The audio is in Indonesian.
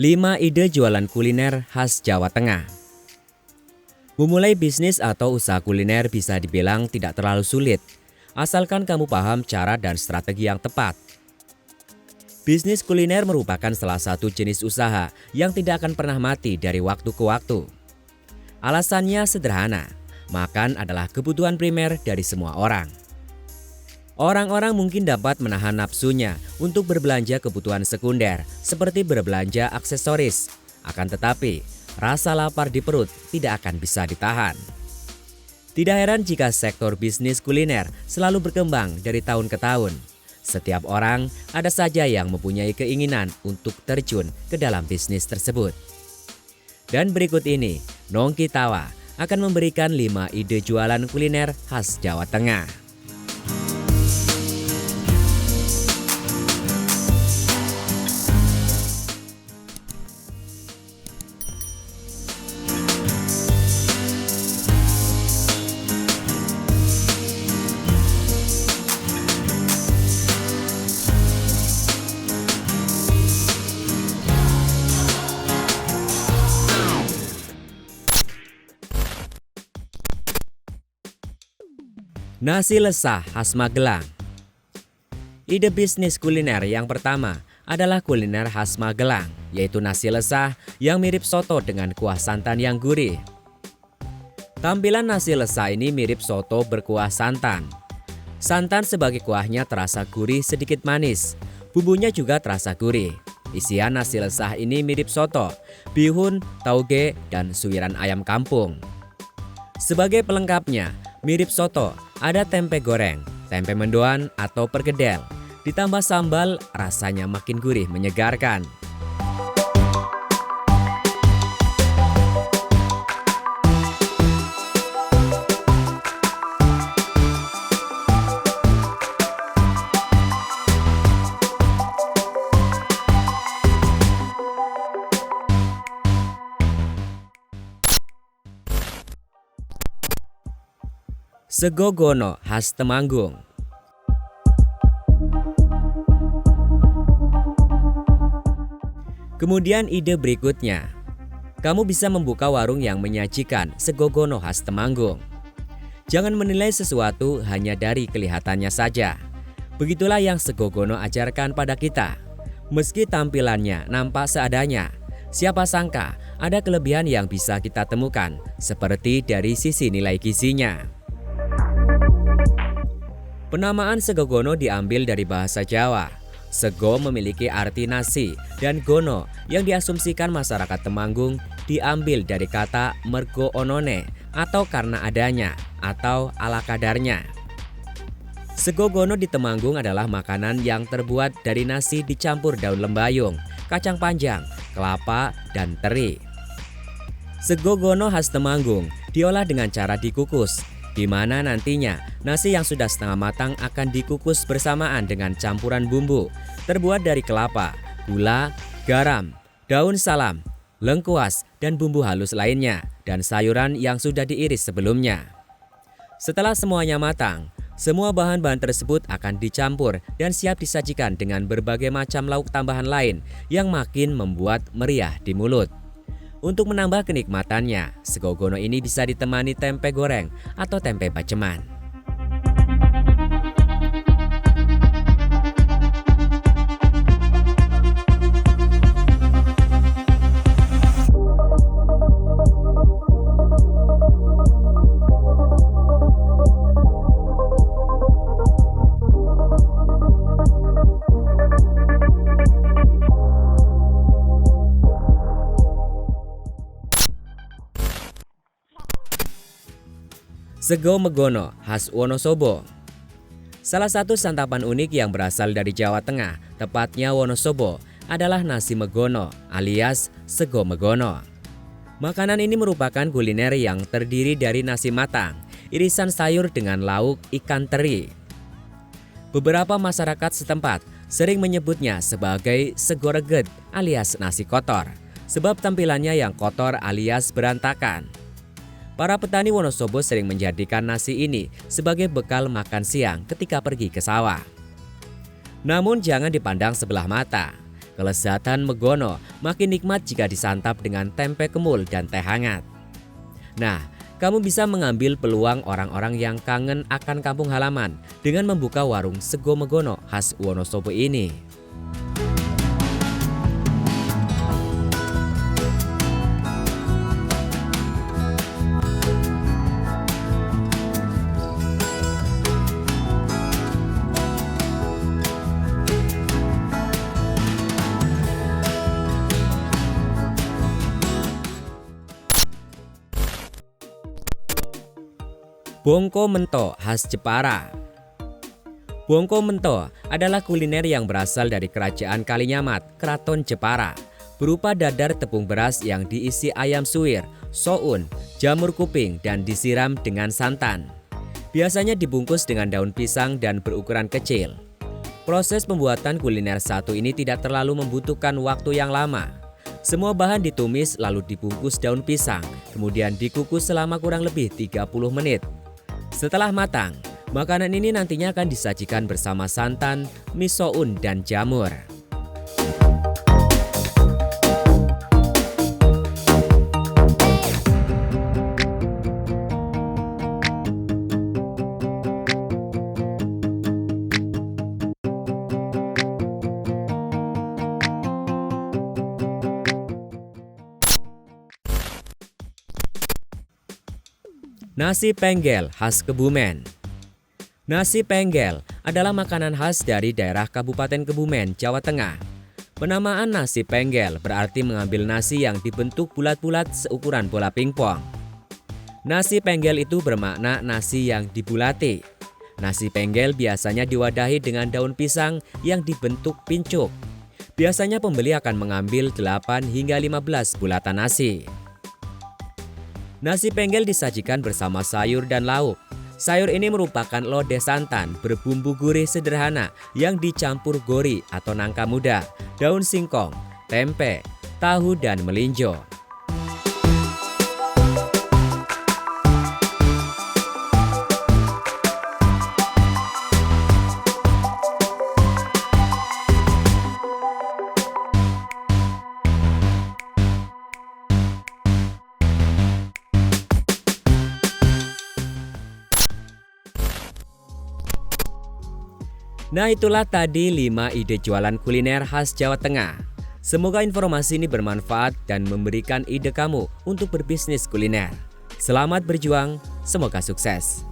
5 ide jualan kuliner khas Jawa Tengah. Memulai bisnis atau usaha kuliner bisa dibilang tidak terlalu sulit, asalkan kamu paham cara dan strategi yang tepat. Bisnis kuliner merupakan salah satu jenis usaha yang tidak akan pernah mati dari waktu ke waktu. Alasannya sederhana, makan adalah kebutuhan primer dari semua orang. Orang-orang mungkin dapat menahan nafsunya untuk berbelanja kebutuhan sekunder seperti berbelanja aksesoris. Akan tetapi, rasa lapar di perut tidak akan bisa ditahan. Tidak heran jika sektor bisnis kuliner selalu berkembang dari tahun ke tahun. Setiap orang ada saja yang mempunyai keinginan untuk terjun ke dalam bisnis tersebut. Dan berikut ini, Nongki Tawa akan memberikan 5 ide jualan kuliner khas Jawa Tengah. Nasi lesah khas Magelang. Ide bisnis kuliner yang pertama adalah kuliner khas Magelang, yaitu nasi lesah yang mirip soto dengan kuah santan yang gurih. Tampilan nasi lesah ini mirip soto berkuah santan. Santan sebagai kuahnya terasa gurih sedikit manis, bumbunya juga terasa gurih. Isian nasi lesah ini mirip soto, bihun, tauge, dan suiran ayam kampung. Sebagai pelengkapnya, mirip soto, ada tempe goreng, tempe mendoan atau perkedel. Ditambah sambal, rasanya makin gurih menyegarkan. Sego Gono khas Temanggung. Kemudian ide berikutnya, kamu bisa membuka warung yang menyajikan sego gono khas Temanggung. Jangan menilai sesuatu hanya dari kelihatannya saja. Begitulah yang Sego Gono ajarkan pada kita. Meski tampilannya nampak seadanya, siapa sangka ada kelebihan yang bisa kita temukan, seperti dari sisi nilai gizinya. Penamaan Sego Gono diambil dari bahasa Jawa. Sego memiliki arti nasi dan gono yang diasumsikan masyarakat Temanggung diambil dari kata mergo onone atau karena adanya atau ala kadarnya. Sego Gono di Temanggung adalah makanan yang terbuat dari nasi dicampur daun lembayung, kacang panjang, kelapa, dan teri. Sego Gono khas Temanggung diolah dengan cara dikukus, di mana nantinya nasi yang sudah setengah matang akan dikukus bersamaan dengan campuran bumbu terbuat dari kelapa, gula, garam, daun salam, lengkuas, dan bumbu halus lainnya, dan sayuran yang sudah diiris sebelumnya. Setelah semuanya matang, semua bahan-bahan tersebut akan dicampur dan siap disajikan dengan berbagai macam lauk tambahan lain yang makin membuat meriah di mulut. Untuk menambah kenikmatannya, Sego Gono ini bisa ditemani tempe goreng atau tempe baceman. Sego Megono khas Wonosobo. Salah satu santapan unik yang berasal dari Jawa Tengah, tepatnya Wonosobo, adalah nasi megono alias sego megono. Makanan ini merupakan kuliner yang terdiri dari nasi matang, irisan sayur dengan lauk ikan teri. Beberapa masyarakat setempat sering menyebutnya sebagai sego reget alias nasi kotor, sebab tampilannya yang kotor alias berantakan. Para petani Wonosobo sering menjadikan nasi ini sebagai bekal makan siang ketika pergi ke sawah. Namun jangan dipandang sebelah mata. Kelezatan megono makin nikmat jika disantap dengan tempe kemul dan teh hangat. Nah, kamu bisa mengambil peluang orang-orang yang kangen akan kampung halaman dengan membuka warung sego megono khas Wonosobo ini. Bongko Mento khas Jepara. Bongko Mento adalah kuliner yang berasal dari Kerajaan Kalinyamat, Keraton Jepara, berupa dadar tepung beras yang diisi ayam suwir, soun, jamur kuping, dan disiram dengan santan. Biasanya dibungkus dengan daun pisang dan berukuran kecil. Proses pembuatan kuliner satu ini tidak terlalu membutuhkan waktu yang lama. Semua bahan ditumis lalu dibungkus daun pisang, kemudian dikukus selama kurang lebih 30 menit. Setelah matang, makanan ini nantinya akan disajikan bersama santan, misoun, dan jamur. Nasi penggel khas Kebumen. Nasi penggel adalah makanan khas dari daerah Kabupaten Kebumen, Jawa Tengah. Penamaan nasi penggel berarti mengambil nasi yang dibentuk bulat-bulat seukuran bola pingpong. Nasi penggel itu bermakna nasi yang dibulati. Nasi penggel biasanya diwadahi dengan daun pisang yang dibentuk pincuk. Biasanya pembeli akan mengambil 8 hingga 15 bulatan nasi. Nasi penggel disajikan bersama sayur dan lauk. Sayur ini merupakan lodeh santan berbumbu gurih sederhana yang dicampur gori atau nangka muda, daun singkong, tempe, tahu, dan melinjo. Nah, itulah tadi 5 ide jualan kuliner khas Jawa Tengah. Semoga informasi ini bermanfaat dan memberikan ide kamu untuk berbisnis kuliner. Selamat berjuang, semoga sukses.